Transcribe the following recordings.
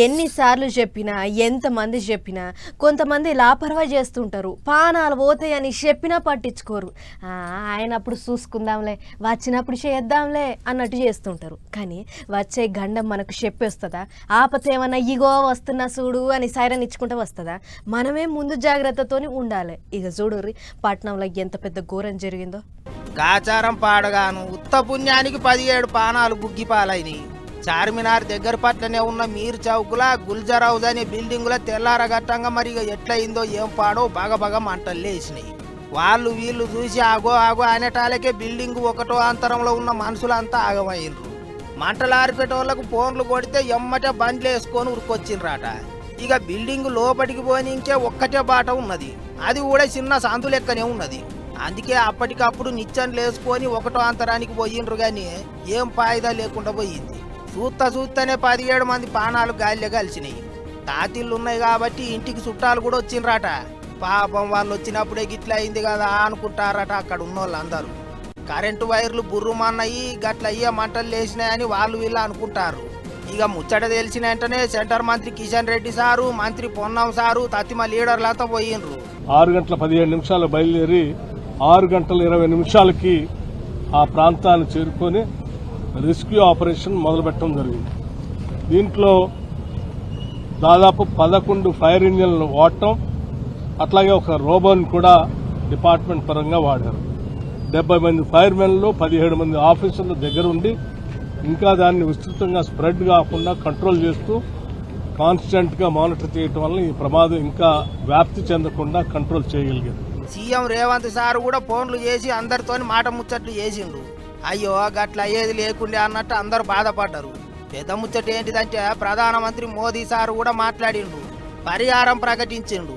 ఎన్నిసార్లు చెప్పినా ఎంతమంది చెప్పినా కొంతమంది లాపర్వా చేస్తుంటారు. పానాలు పోతాయని చెప్పినా పట్టించుకోరు. ఆయన అప్పుడు చూసుకుందాంలే, వచ్చినప్పుడు చేద్దాంలే అన్నట్టు చేస్తుంటారు. కానీ వచ్చే గండం మనకు చెప్పేస్తుందా? ఆపత ఏమన్నా ఇగో వస్తున్నా చూడు అని సైరన్ ఇచ్చుకుంటూ వస్తుందా? మనమే ముందు జాగ్రత్తతోని ఉండాలి. ఇక చూడుర్రి పట్నంలో ఎంత పెద్ద ఘోరం జరిగిందో. కాచారం పాడగాను ఉత్త పుణ్యానికి 17 పానాలు బుగ్గిపాలైనయి. చార్మినార్ దగ్గర పట్లనే ఉన్న మీర్ చౌకుల గుల్జర్ హౌస్ అనే బిల్డింగుల తెల్లారగట్టంగా మరి ఎట్లయిందో ఏం పాడో బగబగ మంటలు లేచినాయి. వాళ్ళు వీళ్ళు చూసి ఆగో ఆగో అనేటాలకే బిల్డింగ్ ఒకటో అంతరంలో ఉన్న మనుషులంతా ఆగమైండ్రు. మంటలు ఆరిపేటోళ్లకు ఫోన్లు కొడితే ఎమ్మటే బండ్లు వేసుకొని ఉరికొచ్చిండ్రాట. ఇక బిల్డింగ్ లోపలికి పోని ఇంకే ఒక్కటే బాట ఉన్నది, అది కూడా చిన్న సందు లెక్కనే ఉన్నది. అందుకే అప్పటికప్పుడు నిచ్చెనలు వేసుకొని ఒకటో అంతరానికి పోయిండ్రు గాని ఏం ఫాయిదా లేకుండా పోయింది. చూస్తూనే 17 మంది పానాలు గాలిలో కలిసినాయి. తాతిళ్ళున్నాయి కాబట్టి ఇంటికి చుట్టాలు కూడా వచ్చిండ్రాట. పాపం వాళ్ళు వచ్చినప్పుడే గిట్ల అయింది కదా అనుకుంటారట అక్కడ ఉన్న వాళ్ళందరూ. కరెంటు వైర్లు బుర్రుమన్నాయి, గట్ల అయ్యే మంటలు లేచినాయని వాళ్ళు వీళ్ళు అనుకుంటారు. ఇక ముచ్చట తెలిసిన వెంటనే సెంటర్ మంత్రి కిషన్ రెడ్డి సారు, మంత్రి పొన్నం సారు, తత్తిమ లీడర్లంతా పోయిండ్రు. 6:17 బయలుదేరి 6:20 ఆ ప్రాంతాన్ని చేరుకొని రెస్క్యూ ఆపరేషన్ మొదలుపెట్టడం జరిగింది. దీంట్లో దాదాపు 11 ఫైర్ ఇంజిన్లు వాడటం, అట్లాగే ఒక రోబోని కూడా డిపార్ట్మెంట్ పరంగా వాడారు. 70 మంది ఫైర్మెన్లు, 17 మంది ఆఫీసర్ల దగ్గర ఉండి ఇంకా దాన్ని విస్తృతంగా స్ప్రెడ్ కాకుండా కంట్రోల్ చేస్తూ కాన్స్టెంట్ గా మానిటర్ చేయడం వల్ల ఈ ప్రమాదం ఇంకా వ్యాప్తి చెందకుండా కంట్రోల్ చేయగలిగారు. సీఎం రేవంత్ సార్ కూడా ఫోన్లు చేసి అందరితోని మాట ముచ్చట్లు చేసిండు. అయ్యో గట్ల అయ్యేది లేకుండే అన్నట్టు అందరూ బాధపడ్డారు. పెద్ద ముచ్చట ఏంటిదంటే ప్రధానమంత్రి మోదీ సార్ కూడా మాట్లాడిండు, పరిహారం ప్రకటించిండు.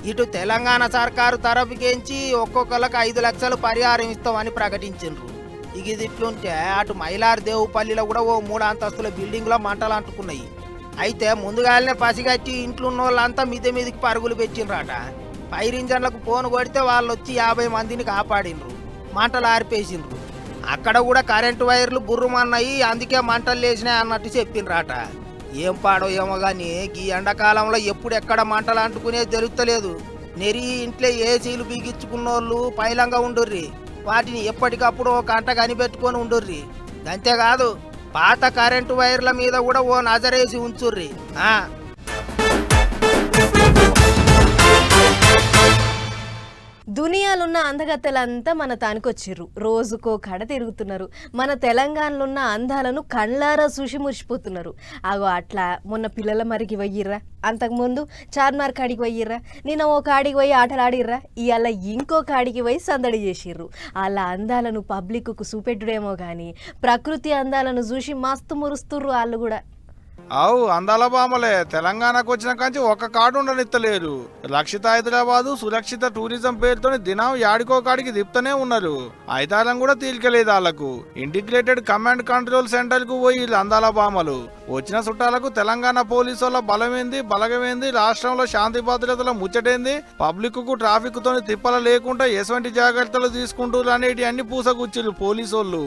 ఇటు తెలంగాణ సర్కారు తరపుకేంచి ఒక్కొక్కరికి 5 లక్షలు పరిహారం ఇస్తామని ప్రకటించిండ్రు. ఇక ఇది ఇట్లుంటే అటు మైలార్దేవుపల్లిలో కూడా ఓ 3 అంతస్తుల బిల్డింగ్లో మంటలు అంటుకున్నాయి. అయితే ముందుగానే పసిగట్టి ఇంట్లో ఉన్న వాళ్ళంతా మీదికి పరుగులు పెట్టిండ్రాట. ఫైర్ ఇంజన్లకు ఫోన్ కొడితే వాళ్ళు వచ్చి 50 మందిని కాపాడిండ్రు, మంటలు ఆరిపేసిండ్రు. అక్కడ కూడా కరెంటు వైర్లు బుర్రుమన్నాయి, అందుకే మంటలు లేచినాయి అన్నట్టు చెప్పిండ్రాట. ఏం పాడో ఏమో గానీ ఈ ఎండాకాలంలో ఎప్పుడు ఎక్కడ మంటలు అంటుకునేది తెలుస్తలేదు. నెరి ఇంట్లో ఏసీలు బిగించుకున్నోళ్ళు పైలంగా ఉండుర్రి, వాటిని ఎప్పటికప్పుడు ఒక గంట కనిపెట్టుకొని ఉండుర్రి. అంతేకాదు పాత కరెంటు వైర్ల మీద కూడా ఓ నజరేసి ఉంచుర్రి. దునియాలున్న అందగత్తెలంతా మన తానికొచ్చిర్రు, రోజుకో కడ తిరుగుతున్నారు. మన తెలంగాణలో ఉన్న అందాలను కళ్ళారా చూసి మురిసిపోతున్నారు. అగో అట్లా మొన్న పిల్లల మరికి పోయిర్రా, అంతకుముందు చార్మినార్ కాడికి పోయిర్రా, నిన్న ఓ కాడికి పోయి ఆటలాడిర్రా, ఇవాళ ఇంకో కాడికి పోయి సందడి చేసిర్రు. అలా అందాలను పబ్లిక్కు చూపెట్టుడేమో కానీ ప్రకృతి అందాలను చూసి మస్తు మురుస్తుర్రు వాళ్ళు కూడా. అవు అందాల బామలే, తెలంగాణకు వచ్చిన కాంచి ఒక్క కాడు ఉండనిత్తలేరు. రక్షిత హైదరాబాదు సురక్షిత టూరిజం పేరుతో దినం యాడికో కాడికి తిప్పుతూనే ఉన్నారు. ఐతారం కూడా తీలికలేదు వాళ్ళకు. ఇంటిగ్రేటెడ్ కమాండ్ కంట్రోల్ సెంటర్ కు పోయి అందాల బామలు వచ్చిన చుట్టాలకు తెలంగాణ పోలీసు వాళ్ళ బలగమేంది, రాష్ట్రంలో శాంతి భద్రతల ముచ్చటేంది, పబ్లిక్ కు ట్రాఫిక్ తోని తిప్పల లేకుండా ఎటువంటి జాగ్రత్తలు తీసుకుంటూ అనేటి అన్ని పూసగుచ్చిరు పోలీసు వాళ్ళు.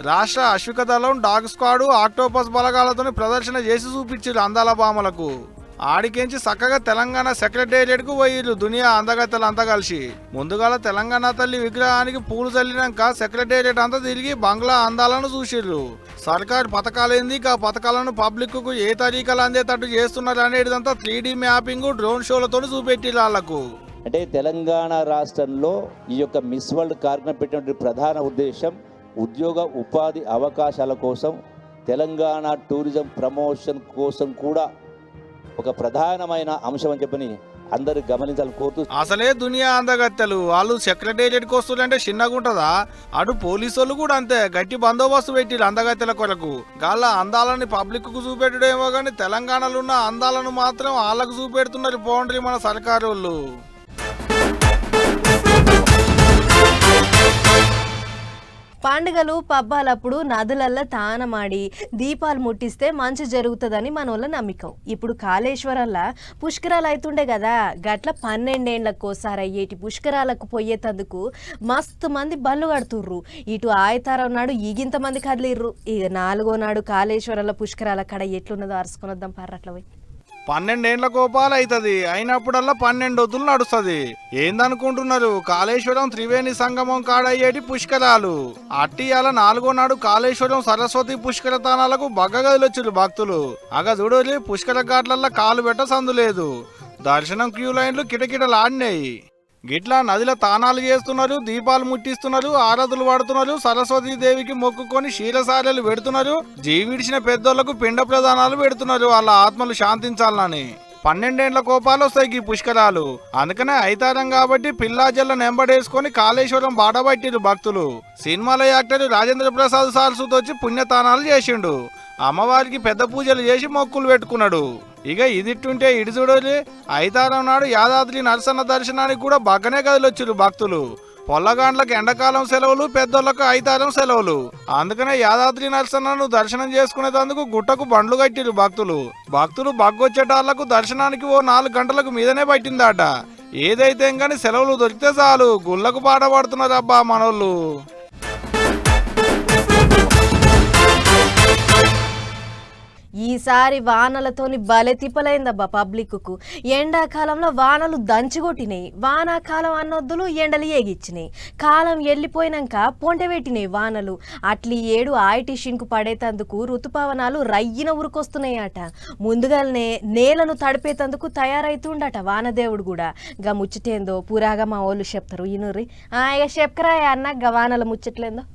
రాష్ట్ర అశ్విక దళం, డాగ్ స్క్వాడ్, ఆక్టోపస్ బలగాలతో ప్రదర్శన చేసి చూపించారు అందాల బామలకు. ఆడికించి చక్కగా తెలంగాణ సెక్రటేరియట్ కు పోయిర్రు దునియా అందగత్తెలంతా కలిసి. ముందుగాల తెలంగాణ తల్లి విగ్రహానికి పూలు చల్లినాక సెక్రటేరియట్ అంతా తిరిగి బంగ్లా అందాలను చూసిర్రు. సర్కారు పథకాలేంది, ఆ పథకాలను పబ్లిక్ కు ఏ తరీకలు అందేటట్టు చేస్తున్నారు అనేటిదంతా 3D మ్యాపింగ్, డ్రోన్ షోలతో చూపెట్టిర్రు వాళ్లకు. అంటే తెలంగాణ రాష్ట్రంలో ఈ యొక్క మిస్ వరల్డ్ కార్యక్రమం పెట్టినటువంటి ప్రధాన ఉద్దేశం ఉద్యోగ ఉపాధి అవకాశాల కోసం, తెలంగాణ టూరిజం ప్రమోషన్ కోసం కూడా ఒక ప్రధానమైన అంశం అని చెప్పని అందరు గమనించాలని కోరుతూ, అసలే దునియా అందగత్తెలు వాళ్ళు సెక్రటేరియట్ కు వస్తుందంటే చిన్నగా ఉంటదా? అటు పోలీసు వాళ్ళు కూడా అంతే గట్టి బందోబస్తు పెట్టిరు అందగత్తెల కొరకు. గాళ్ళ అందాలని పబ్లిక్ కు చూపెట్టడేమో కానీ తెలంగాణలో ఉన్న అందాలను మాత్రం వాళ్ళకు చూపెడుతున్నారు పోండ్రి మన సర్కారు వాళ్ళు. పండుగలు పబ్బాలప్పుడు నదులల్లో తానమాడి దీపాలు ముట్టిస్తే మంచి జరుగుతుందని మనోళ్ళ నమ్మకం. ఇప్పుడు కాళేశ్వరంలా పుష్కరాలు అవుతుండే కదా, గట్ల 12 ఏళ్లకోసారి అయ్యేటి పుష్కరాలకు పోయేటందుకు మస్తు మంది బండ్లు కడుతుర్రు. ఇటు ఆయతారం నాడు ఈగింత మంది కదిలిర్రు. ఇక 4వ నాడు కాళేశ్వరంలో పుష్కరాల కడ ఎట్లున్నదో అరుసుకునొద్దాం పర్రట్ల పోయి. 12 ఏండ్ల కోపాలు అవుతుంది, అయినప్పుడల్లా 12 వద్దులు నడుస్తుంది. ఏందనుకుంటున్నారు? కాళేశ్వరం త్రివేణి సంగమం కాడయ్యేటి పుష్కరాలు. అట్టియాల 4వ నాడు కాళేశ్వరం సరస్వతి పుష్కర తానాలకు బగ్గగదిలొచ్చారు భక్తులు. అగ చూడలి, పుష్కర ఘాట్లల్లో కాలు పెట్ట సందు లేదు. దర్శనం క్యూ లైన్లు కిటకిటలాడినాయి. గిట్లా నదిలో తానాలు చేస్తున్నారు, దీపాలు ముట్టిస్తున్నారు, ఆరాధులు వాడుతున్నారు, సరస్వతీ దేవికి మొక్కుకొని క్షీరసారెలు పెడుతున్నారు, జీవిడిచిన పెద్దోళ్లకు పిండ ప్రదానాలు పెడుతున్నారు వాళ్ళ ఆత్మలు శాంతించాలని. 12 ఏండ్ల కోపాలు వస్తాయి ఈ పుష్కరాలు. అందుకనే అయితారం కాబట్టి పిల్లాజల్ల నెంబడేసుకొని కాళేశ్వరం బాటబట్టిరు భక్తులు. సినిమాల యాక్టర్ రాజేంద్ర ప్రసాద్ సార్సుతో వచ్చి పుణ్యతానాలు చేసిండు. అమ్మవారికి పెద్ద పూజలు చేసి మొక్కులు పెట్టుకున్నాడు. ఇక ఇదిట్టుంటే ఇటు చూడలి, అయితారం నాడు యాదాద్రి నరసన్న దర్శనానికి కూడా బగ్గనే గదిలొచ్చారు భక్తులు. పొల్లగాండ్లకు ఎండాకాలం సెలవులు, పెద్దోళ్లకు అయితారం సెలవులు. అందుకనే యాదాద్రి నరసన్నను దర్శనం చేసుకునేందుకు గుట్టకు బండ్లు కట్టిరు భక్తులు బగ్గొచ్చేటాళ్లకు దర్శనానికి ఓ 4 గంటలకు మీదనే పట్టిందట. ఏదైతే కానీ సెలవులు దొరికితే చాలు గుళ్ళకు పాట పడుతున్నారు అబ్బా మనోళ్ళు. ఈసారి వానలతోని బలె తిప్పలైందబ్బా పబ్లిక్కు. ఎండాకాలంలో వానలు దంచిగొట్టినాయి, వానాకాలం అన్నొద్దులు ఎండలు ఏగిచ్చినాయి. కాలం వెళ్ళిపోయినాక పొంటెపెట్టినాయి వానలు. అట్లీ ఏడు ఆయటిషిన్కు పడేటందుకు ఋతుపవనాలు రయ్యిన ఉరుకొస్తున్నాయట. ముందుగానే నేలను తడిపేటందుకు తయారైతుండట వానదేవుడు కూడా. గా ముచ్చటేందో పురాగా మా వాళ్ళు చెప్తారు. ఇనుర్రి ఇక చెప్పరా అన్న గా వానల ముచ్చట్లేందో.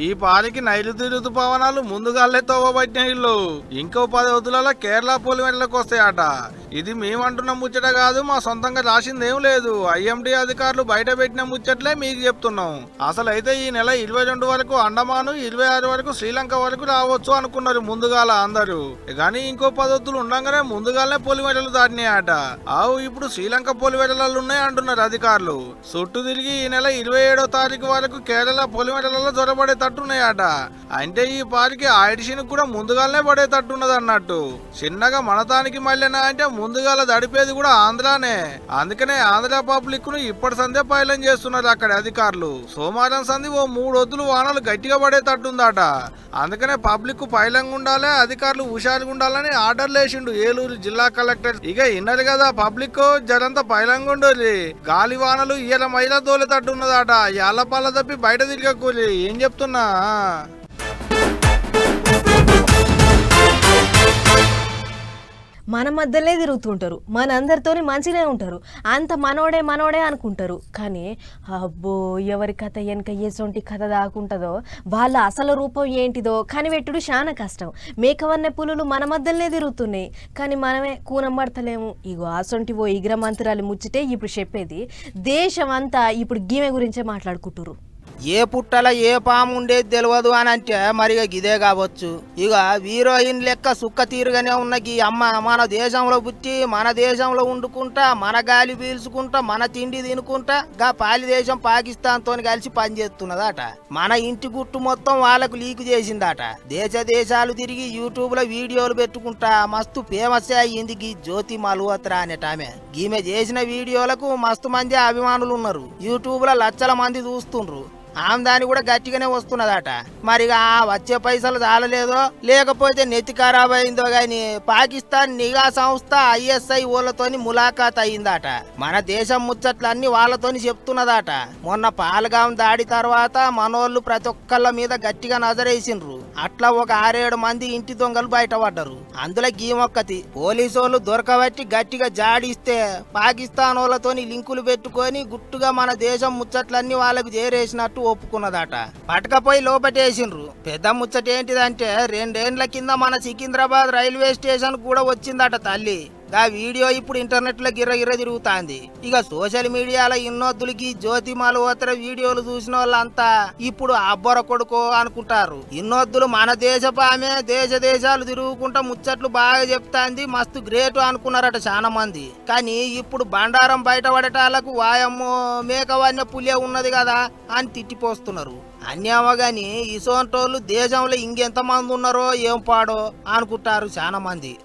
ఈ పాలికి నైరుతి ఋతుపవనాలు ముందుగాలే తోవబట్టిన ఇల్లు. ఇంకో 10 వదులలో కేరళ పొలిమేరలకు వస్తాయట. ఇది మేమంటున్న ముచ్చట కాదు, మా సొంతంగా రాసిందేం లేదు. ఐఎండీ అధికారులు బయట పెట్టిన ముచ్చట్లే మీకు చెప్తున్నాం. అసలు అయితే ఈ నెల 22 వరకు అండమాను, 26 వరకు శ్రీలంక వరకు రావచ్చు అనుకున్నారు ముందుగాల అందరూ. కానీ ఇంకో 10 వద్దులు ఉండగానే ముందుగాలనే పొలిమేరలు దాటినాయట. ఇప్పుడు శ్రీలంక పొలిమేరలు ఉన్నాయి అంటున్నారు అధికారులు. చుట్టూ తిరిగి ఈ నెల 27వ తారీఖు వరకు కేరళ పొలిమేరలలో జొరబడేటట్టున్నాయట. అంటే ఈ పారికి ఆయిడిషన్ కూడా ముందుగానే పడేటట్టున్నది అన్నట్టు. చిన్నగా మనతానికి మళ్ళీనా అంటే ముందుగాల దడిపేది కూడా ఆంధ్రానే. అందుకనే ఆంధ్ర పబ్లిక్ ను ఇప్పటి సందే పైలం చేస్తున్నారు అక్కడ అధికారులు. సోమవారం సంది ఓ 3 వద్దులు వానలు గట్టిగా పడేటట్టుందట. అందుకనే పబ్లిక్ పైలంగా ఉండాలి, అధికారులు హుషారుగా ఉండాలని ఆర్డర్లు వేసిండు ఏలూరు జిల్లా కలెక్టర్. ఇక ఇన్నది కదా పబ్లిక్ జరంతా పైలంగా ఉండేది. గాలి వానలు ఇయ్యాల మైలా తోలేటట్టున్నదట. ఎల్లపాల తప్పి బయట తిరగకూలి. ఏం చెప్తున్నా? మన మధ్యలో తిరుగుతుంటారు, మనందరితోని మంచిగా ఉంటారు, అంత మనోడే అనుకుంటారు. కానీ అబ్బో ఎవరి కథ వెనక ఏసొంటి కథ దాకుంటుందో, వాళ్ళ అసలు రూపం ఏంటిదో కనిపెట్టుడు చాలా కష్టం. మేకవన్నె పులులు మన మధ్యలోనే తిరుగుతున్నాయి, కానీ మనమే కూనం పడతలేము. ఇగో అసొంటి ఓ ఇగ్ర మంత్రాలు ముచ్చితే ఇప్పుడు చెప్పేది. దేశం అంతా ఇప్పుడు గీమె గురించే మాట్లాడుకుంటురు. ఏ పుట్టల ఏ పాము ఉండేది తెలియదు అని అంటే మరిగా గిదే కావచ్చు. ఇక హీరోయిన్ లెక్క సుక్క తీరుగానే ఉన్న గీ అమ్మ మన దేశంలో పుట్టి మన దేశంలో వండుకుంటా, మన గాలి పీల్చుకుంటా, మన తిండి తినుకుంటా గా పాలి దేశం పాకిస్తాన్ తోని కలిసి పనిచేస్తున్నదట. మన ఇంటి గుట్టు మొత్తం వాళ్ళకు లీక్ చేసిందట. దేశాలు తిరిగి యూట్యూబ్ లో వీడియోలు పెట్టుకుంటా మస్తు ఫేమస్ అయ్యింది గీ జ్యోతి మల్హోత్రా అనేటామె. ఈమె చేసిన వీడియోలకు మస్తు మంది అభిమానులు ఉన్నారు. యూట్యూబ్ లో లక్షల మంది చూస్తుండ్రు. ఆమెదాని కూడా గట్టిగానే వస్తున్నదట. మరిగా వచ్చే పైసలు చాలలేదో లేకపోతే నెత్తి ఖరాబ్ అయిందో గాని పాకిస్తాన్ నిఘా సంస్థ ISI వాళ్ళతోని ములాఖాత్ అయిందట. మన దేశం ముచ్చట్లన్నీ వాళ్ళతోని చెప్తున్నదట. మొన్న పాల్గాం దాడి తర్వాత మనోళ్ళు ప్రతి ఒక్కళ్ళ మీద గట్టిగా నజరేసిండ్రు. అట్లా ఒక 6-7 మంది ఇంటి దొంగలు బయటపడ్డారు. అందులో గీమొక్కతి పోలీసోళ్ళు దొరకబట్టి గట్టిగా జాడిస్తే పాకిస్తాన్ వాళ్ళతోని లింకులు పెట్టుకొని గుట్టుగా మన దేశం ముచ్చట్లన్నీ వాళ్ళకు చేరేసినట్టు ఒప్పుకున్నదట. పటకపోయి లోపటేసిండ్రు. పెద్ద ముచ్చట ఏంటిదంటే 2 ఏండ్ల కింద మన సికింద్రాబాద్ రైల్వే స్టేషన్ కూడా వచ్చిందట తల్లి. ఆ వీడియో ఇప్పుడు ఇంటర్నెట్ లో గిర్ర తిరుగుతాంది. ఇక సోషల్ మీడియాలో ఇన్నొద్దులకి జ్యోతి మల్హోత్రా వీడియోలు చూసిన వాళ్ళంతా ఇప్పుడు అబ్బొర కొడుకో అనుకుంటారు. ఇన్నొద్దులు మన దేశపు ఆమె దేశాలు తిరుగుకుంటా ముచ్చట్లు బాగా చెప్తాంది, మస్తు గ్రేట్ అనుకున్నారట చాలా మంది. కానీ ఇప్పుడు బండారం బయటపడేటాలకు వాయమ్మో మేకవన్య పులియ ఉన్నది కదా అని తిట్టిపోస్తున్నారు. అన్యామో గాని ఇసోంటోళ్ళు దేశంలో ఇంకెంత మంది ఉన్నారో ఏం పాడో అనుకుంటారు చాలా మంది.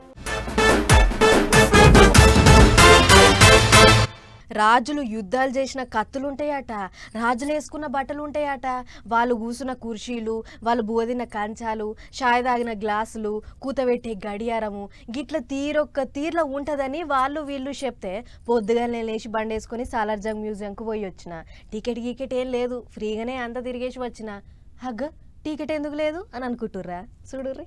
రాజులు యుద్ధాలు చేసిన కత్తులుంటాయట, రాజులు వేసుకున్న బట్టలు ఉంటాయట, వాళ్ళు కూసున్న కుర్చీలు, వాళ్ళు బోదిన కంచాలు, షాయ్ తాగిన గ్లాసులు, కూతబెట్టే గడియారము గిట్ల తీరొక్క తీర్లో ఉంటుందని వాళ్ళు వీళ్ళు చెప్తే పొద్దుగానే లేచి బండేసుకొని సాలార్జంగ్ మ్యూజియంకు పోయి వచ్చిన. టికెట్ ఏం లేదు, ఫ్రీగానే అంతా తిరిగేసి వచ్చిన. హగ్గ టికెట్ ఎందుకు లేదు అని అనుకుంటుర్రా? చూడుర్రి,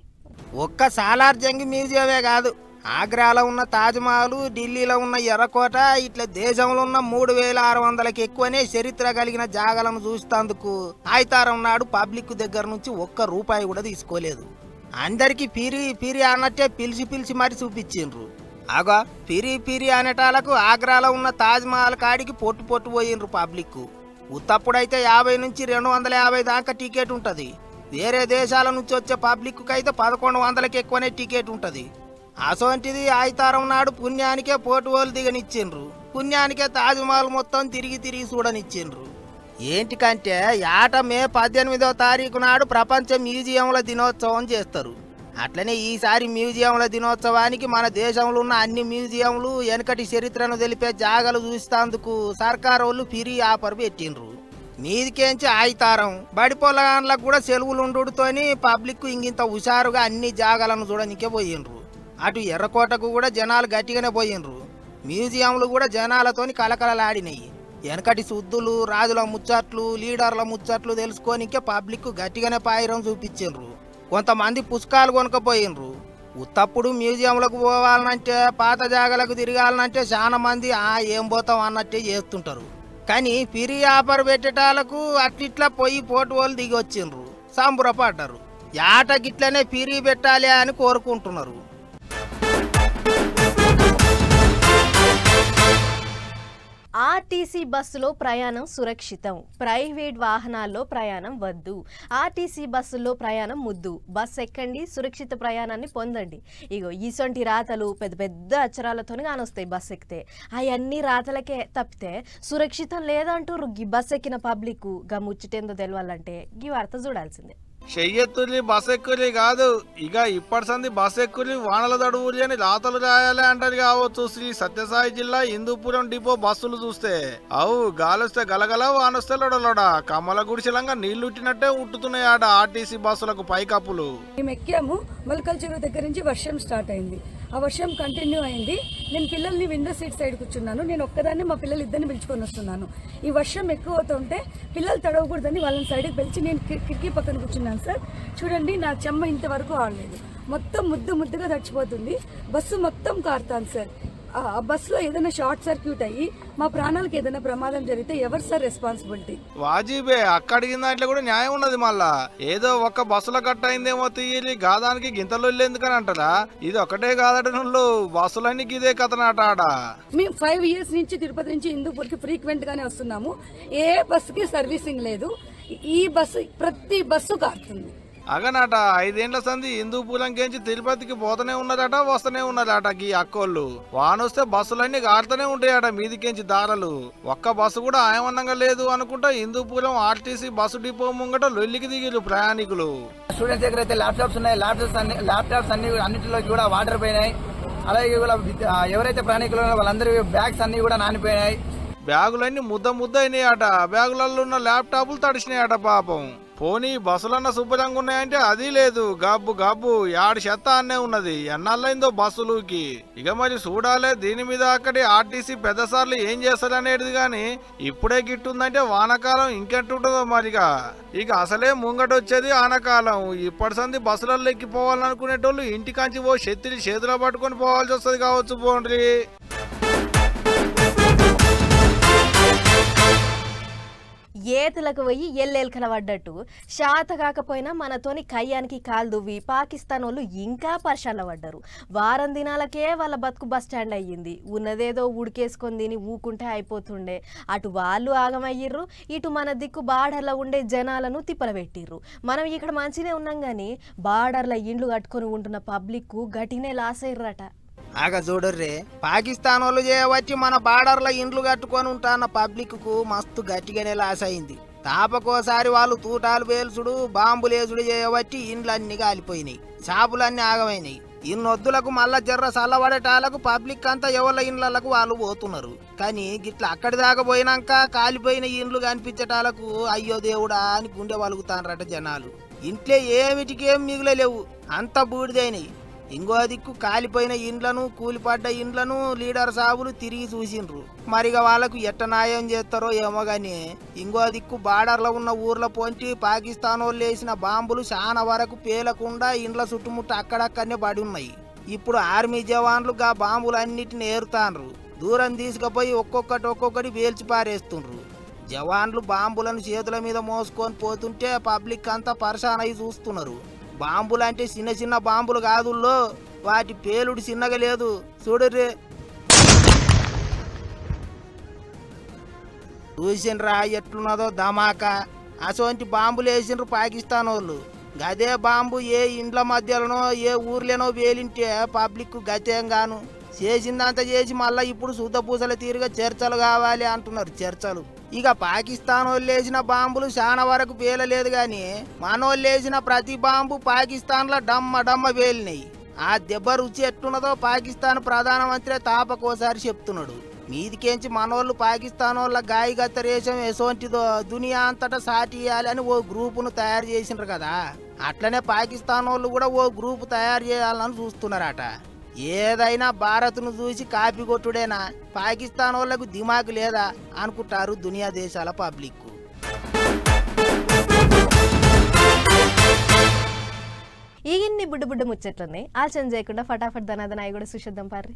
ఒక్క సాలార్జంగ్ మ్యూజియమే కాదు, ఆగ్రాలో ఉన్న తాజ్మహల్, ఢిల్లీలో ఉన్న ఎర్రకోట, ఇట్లా దేశంలో ఉన్న 3600కి ఎక్కువనే చరిత్ర కలిగిన జాగాలను చూసేందుకు ఆదివారం నాడు పబ్లిక్ దగ్గర నుంచి ₹1 కూడా తీసుకోలేదు. అందరికి పిరి అన్నట్టే పిలిచి మరి చూపించిండ్రు. అగో పిరి అనేటాలకు ఆగ్రాలో ఉన్న తాజ్మహల్ కాడికి పొట్టు పోయిండ్రు పబ్లిక్. ఉత్తప్పుడైతే 50 నుంచి 250 దాకా టికెట్ ఉంటది. వేరే దేశాల నుంచి వచ్చే పబ్లిక్ అయితే 1100కి ఎక్కువనే టికెట్ ఉంటది. అసోంటిది ఆదివారం నాడు పుణ్యానికే పోటువోలు దిగనిచ్చిండ్రు, పుణ్యానికే తాజ్మహల్ మొత్తం తిరిగి చూడనిచ్చిండ్రు. ఏంటికంటే ఏట మే 18వ తారీఖు నాడు ప్రపంచ మ్యూజియంల దినోత్సవం చేస్తారు. అట్లనే ఈసారి మ్యూజియంల దినోత్సవానికి మన దేశంలో ఉన్న అన్ని మ్యూజియంలు వెనకటి చరిత్రను తెలిపే జాగాలు చూసేందుకు సర్కారు వాళ్ళు ఫ్రీ ఆఫర్ పెట్టిండ్రు. మీదికేంచి ఆదివారం బడి పొలగాన్లకు కూడా సెలవులు ఉండుతోని పబ్లిక్ ఇంకింత హుషారుగా అన్ని జాగాలను చూడనికే పోయిండ్రు. అటు ఎర్రకోటకు కూడా జనాలు గట్టిగానే పోయిండ్రు. మ్యూజియంలు కూడా జనాలతోని కలకలలాడినాయి. వెనకటి శుద్ధులు, రాజుల ముచ్చట్లు, లీడర్ల ముచ్చట్లు తెలుసుకోనికే పబ్లిక్ గట్టిగానే పాయిరం చూపించిండ్రు. కొంతమంది పుస్తకాలు కొనుక్కపోయిండ్రు. ఉత్తప్పుడు మ్యూజియంలకు పోవాలనంటే, పాత జాగాలకు తిరగాలనంటే చాలా మంది ఏం పోతాం అన్నట్టే చేస్తుంటారు. కానీ ఫ్రీ ఆఫర్ పెట్టేటాలకు అట్లిట్లా పోయి పోటువోలు దిగి వచ్చిండ్రు, సంబురపడ్డారు. యాట గిట్లనే ఫ్రీ పెట్టాలి అని కోరుకుంటున్నారు. ఆర్టీసీ బస్సులో ప్రయాణం సురక్షితం, ప్రైవేట్ వాహనాల్లో ప్రయాణం వద్దు. ఆర్టీసీ బస్సుల్లో ప్రయాణం ముద్దు, బస్సు ఎక్కండి, సురక్షిత ప్రయాణాన్ని పొందండి. ఇగో ఈసొంటి రాతలు పెద్ద అక్షరాలతో కానొస్తాయి బస్సు ఎక్కితే. అవన్నీ రాతలకే తప్పితే సురక్షితం లేదంటూ గీ బస్సు ఎక్కిన పబ్లిక్ గా ముచ్చటేందో తెలవాలంటే గీ వార్త చూడాల్సిందే. చెయ్యెత్తులి బస్ ఎక్కులి కాదు, ఇక ఇప్పటి సంది బస్ ఎక్కులి వానల తడువులి అని రాతలు రాయాలి అంటారు కావచ్చు. శ్రీ సత్యసాయి జిల్లా హిందూపురం డిపో బస్సులు చూస్తే అవు గాలొస్తే గలగల, వానొస్తే లొడలొడ, కమ్మల గుడిసెలంగా నీళ్లుట్టినట్టే ఉట్టుతున్నాయి ఆడ ఆర్టీసీ బస్సులకు పైకప్పులు. మేము ఎక్కాము, మొలకల్ చెరువు దగ్గర నుంచి వర్షం స్టార్ట్ అయింది. ఆ వర్షం కంటిన్యూ అయింది. నేను పిల్లల్ని విండో సీట్ సైడ్ కూర్చున్నాను. నేను ఒక్కదాన్ని మా పిల్లలు ఇద్దరిని పిలుచుకొని వస్తున్నాను. ఈ వర్షం ఎక్కువ అవుతుంటే పిల్లలు తడవకూడదని వాళ్ళని సైడ్కి పిలిచి నేను కిటికీ పక్కన కూర్చున్నాను. సార్ చూడండి, నా చెమ్మ ఇంతవరకు ఆడలేదు, మొత్తం ముద్దుగా తడిచిపోతుంది. బస్సు మొత్తం కారుతాను సార్. ఆ బస్సులో ఏదైనా షార్ట్ సర్క్యూట్ అయ్యి మా ప్రాణాలకు ఏదైనా ప్రమాదం జరిగితే ఎవరు సార్ రెస్పాన్సిబిలిటీ? వాజీబే, అక్కడికి దాంట్లో కూడా న్యాయం ఉన్నది. మళ్ళా ఏదో ఒక్క బస్సులో కట్ అయిందేమో తీయాలి, గాదానికి గింతలు ఎందుకని అంటారా? ఇది ఒకటే కాదట, బస్సులన్నీ ఇదే కథనాట. మేము 5 years నుంచి తిరుపతి నుంచి హిందూపూర్కి ఫ్రీక్వెంట్ గానే వస్తున్నాము. ఏ బస్సుకి సర్వీసింగ్ లేదు. ఈ బస్సు ప్రతి బస్సు కారుతుంది. అగనట 5 ఏళ్ల సంది హిందూపురంకేంచి తిరుపతికి పోతూనే ఉన్నారట, వస్తూనే ఉన్నారట. ఈ అక్కోళ్ళు వానొస్తే బస్సులన్నీ కారుతూనే ఉంటాయట మీదికేంచి దారలు. ఒక్క బస్సు కూడా ఆయమన్నంగా లేదు అనుకుంటా హిందూపురం ఆర్టీసీ బస్సు డిపో ముంగట లొల్లికి దిగిరు ప్రయాణికులు. స్టూడెంట్స్ దగ్గర అయితే ల్యాప్టాప్స్ ఉన్నాయి, ల్యాప్టాప్స్ అన్నిటిలో కూడా వాటర్ పోయినాయి. అలాగే ఎవరైతే ప్రయాణికులు వాళ్ళందరి బ్యాగ్స్ అన్ని కూడా నానిపోయినాయి. బ్యాగులన్నీ ముద్ద అయినాయట. బ్యాగులలో ఉన్న ల్యాప్టాప్లు తడిసినాయట పాపం. పోనీ బస్సులన్న శుభ్రంగా ఉన్నాయంటే అది లేదు, గబ్బు యాడి చెత్త అన్నే ఉన్నది. ఎన్నాళ్ళైందో బస్సులుకి. ఇక మరి చూడాలే దీని మీద అక్కడి ఆర్టీసీ పెద్దసార్లు ఏం చేస్తారనేది గాని ఇప్పుడే గిట్టుందంటే వానకాలం ఇంకెట్టుంటుందో మరిగా. ఇక అసలే ముంగటొచ్చేది ఆనకాలం. ఇప్పటి సంది బస్సులలో ఎక్కిపోవాలనుకునేటోళ్ళు ఇంటికాంచి ఓ శక్తిని చేతిలో పట్టుకొని పోవాల్సి వస్తుంది కావచ్చు. పోండ్రి ఏతులకు పోయి ఎల్లెల్కల పడ్డట్టు శాత కాకపోయినా మనతోని కయ్యానికి కాలు దువ్వి పాకిస్తాన్ వాళ్ళు ఇంకా పరిశాల పడ్డారు. వారం దినాలకే వాళ్ళ బతుకు బస్ స్టాండ్ అయ్యింది. ఉన్నదేదో ఉడికేసుకొని తిని ఊకుంటే అయిపోతుండే. అటు వాళ్ళు ఆగమయ్యిర్రు, ఇటు మన దిక్కు బార్డర్లో ఉండే జనాలను తిప్పలబెట్టిర్రు. మనం ఇక్కడ మంచినే ఉన్నాం కానీ బార్డర్ల ఇండ్లు కట్టుకొని ఉంటున్న పబ్లిక్ గట్టినే లాస్ అయ్యారట. ఆగ చూడర్రే, పాకిస్తాన్ వాళ్ళు చేయబట్టి మన బార్డర్ల ఇండ్లు కట్టుకొని ఉంటాన్న పబ్లిక్ కు మస్తు గట్టిగానే లాస్ అయింది. తాపకోసారి వాళ్ళు తూటాలు పేల్చుడు బాంబులేసుడు చేయబట్టి ఇండ్లన్నీ కాలిపోయినాయి, షాపులన్నీ ఆగమైనాయి. ఇన్నొద్దులకు మళ్ళా జర్ర చల్లబడేటాలకు పబ్లిక్ అంతా ఎవరి ఇండ్లకు వాళ్ళు పోతున్నారు. కానీ గిట్లా అక్కడి దాకా పోయినాక కాలిపోయిన ఇండ్లు కనిపించటాలకు అయ్యో దేవుడా అని గుండె వలుగుతానరట జనాలు. ఇంట్లో ఏమిటికేం మిగులలేవు, అంత బూడిదైనయి. ఇంకో దిక్కు కాలిపోయిన ఇండ్లను కూలిపడ్డ ఇండ్లను లీడర్ సాబులు తిరిగి చూసిండ్రు. మరిగా వాళ్ళకు ఎట్ట న్యాయం చేస్తారో ఏమో గాని ఇంకో దిక్కు బార్డర్లో ఉన్న ఊర్ల పొంచి పాకిస్తాన్ వాళ్ళు వేసిన బాంబులు చాలా వరకు పేలకుండా ఇండ్ల చుట్టుముట్టు అక్కడక్కడనే పడి ఉన్నాయి. ఇప్పుడు ఆర్మీ జవాన్లు గా బాంబులన్నిటిని ఏరుతాండ్రు. దూరం తీసుకుపోయి ఒక్కొక్కటి వేల్చి పారేస్తుండ్రు. జవాన్లు బాంబులను చేతుల మీద మోసుకొని పోతుంటే పబ్లిక్ అంతా పరేషాన్ అయి చూస్తున్నారు. బాంబులు అంటే చిన్న చిన్న బాంబులు కాదుల్లో, వాటి పేలుడు చిన్నగా లేదు. చూడర్రే, చూసిండ్రా ఎట్లున్నదో ధమాకా. అసోంటి బాంబులు వేసిండ్రు పాకిస్తాన్ వాళ్ళు. గదే బాంబు ఏ ఇండ్ల మధ్యలోనో ఏ ఊర్లోనో వేలింటే పబ్లిక్ గతేంగాను. చేసిందంతా చేసి మళ్ళీ ఇప్పుడు శుద్ధ పూసల తీరుగా చర్చలు కావాలి అంటున్నారు. చర్చలు ఇక పాకిస్తాన్ వాళ్ళు వేసిన బాంబులు చాలా వరకు పేలలేదు కానీ మనోళ్ళు వేసిన ప్రతి బాంబు పాకిస్తాన్లో డమ్మ పేలినాయి. ఆ దెబ్బ రుచి ఎట్టున్నదో పాకిస్తాన్ ప్రధానమంత్రి తాపకోసారి చెప్తున్నాడు. మీదికేంచి మనోళ్ళు పాకిస్తాన్ వాళ్ళ గాయగత్తరేషం ఎసోంటిదో దునియా అంతటా సాటి ఇవ్వాలని ఓ గ్రూపును తయారు చేసిండ్రు కదా, అట్లనే పాకిస్తాన్ వాళ్ళు కూడా ఓ గ్రూపు తయారు చేయాలని చూస్తున్నారట. ఏదైనా భారత్ను చూసి కాపీ కొట్టుడేనా, పాకిస్తాన్ వాళ్ళకు దిమాకు లేదా అనుకుంటారు దునియా దేశాల పబ్లిక్. ఇన్ని బుడ్డ ముచ్చట్లున్నాయి. ఆలోచన చేయకుండా ఫటాఫట్ ధనాదనాయి కూడా సుశుద్ధం పార్రి.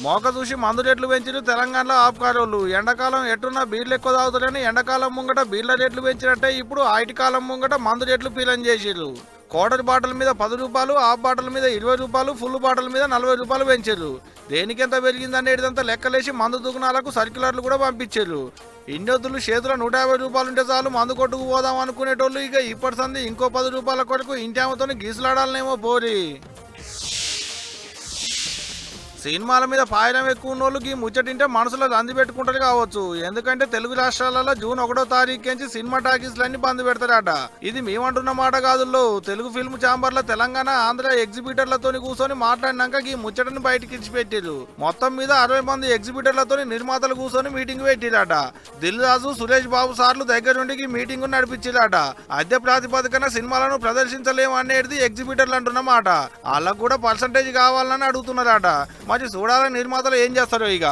మోక చూసి మందు రేట్లు పెంచారు తెలంగాణలో ఆపుకారోళ్ళు. ఎండాకాలం ఎట్టున్నా బీర్లు ఎక్కువ తాగుతారని ఎండాకాలం ముంగట బీర్ల రేట్లు పెంచినట్టే ఇప్పుడు ఆయిటి కాలం ముంగట మందు రేట్లు పీలం చేసిర్రు. కోటరి బాటల మీద 10 రూపాయలు, హాఫ్ బాటల మీద 20 రూపాయలు, ఫుల్ బాటల మీద 40 రూపాయలు పెంచారు. దేనికెంత పెరిగిందనేదంతా లెక్కలేసి మందు దుకాణాలకు సర్క్యులర్లు కూడా పంపించారు. ఇన్నొద్దులు చేతుల 150 రూపాయలు ఉంటే చాలు మందు కొట్టుకు పోదాం అనుకునేటోళ్ళు ఇక ఇప్పటి సంది ఇంకో 10 రూపాయల కొరకు ఇంటామతో గీసులాడాలనేమో పోరి. సినిమాల మీద పాయడం ఎక్కువ ఉన్నోళ్ళకి ముచ్చటింటే మనసులో రంది పెట్టుకుంటారు కావచ్చు. ఎందుకంటే తెలుగు రాష్ట్రాలలో జూన్ 1వ తారీఖు నుంచి సినిమా టాకీస్లన్నీ బంద్ పెడతారట. ఇది మేమంటున్న మాట కాదుల్లో. తెలుగు ఫిల్మ్ ఛాంబర్ల తెలంగాణ ఆంధ్ర ఎగ్జిబిటర్లతో కూర్చొని మాట్లాడినాక ఈ ముచ్చటను బయటికి ఇచ్చిపెట్టారు. మొత్తం మీద 60 మంది ఎగ్జిబిటర్లతో నిర్మాతలు కూర్చొని మీటింగ్ పెట్టిరట. దిల్ రాజు, సురేష్ బాబు సార్లు దగ్గరుండి మీటింగ్ నడిపించిరట. అద్దె ప్రాతిపదికన సినిమాలను ప్రదర్శించలేము అనేది ఎగ్జిబిటర్లు అంటున్న మాట. వాళ్ళకు కూడా పర్సంటేజ్ కావాలని అడుగుతున్నారట. మరి చూడాలని నిర్మాతలు ఏం చేస్తారో. ఇక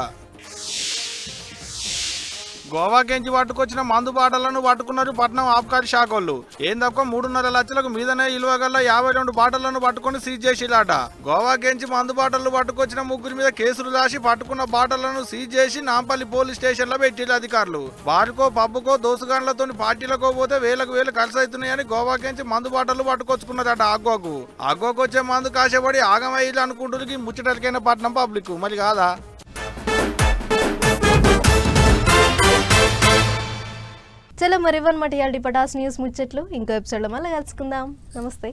గోవాకెంచి పట్టుకొచ్చిన మందు బాటలను పట్టుకున్నారు పట్నం ఆబ్కారీ శాఖ వాళ్ళు. ఏం తక్కువ 3.5 లక్షలకు మీదనే ఇలువగల్ల 52 బాటలను పట్టుకుని సీజ్ చేసిలాట. గోవాకెంచి మందు బాటలు పట్టుకొచ్చిన ముగ్గురి మీద కేసులు రాసి పట్టుకున్న బాటలను సీజ్ చేసి నాంపల్లి పోలీస్ స్టేషన్ లో పెట్టిరు అధికారులు. బారుకో పబ్బుకో దోసుగాండ్లతో పార్టీలకో పోతే వేలకు ఖర్చు అవుతున్నాయని గోవాకెంచి మందు బాటలు పట్టుకొచ్చుకున్నారట. అగ్గోకు వచ్చే మందు కాసేపడి ఆగమయ్యారు అనుకుంటున్నారు ముచ్చటలకైన పట్నం పబ్లిక్. మరి కాదా? చలో మరి ఇవ్వనమాట ఇవాళ పటాస్ న్యూస్ ముచ్చట్లు. ఇంకో ఎపిసోడ్లో మళ్ళీ కలుసుకుందాం. నమస్తే.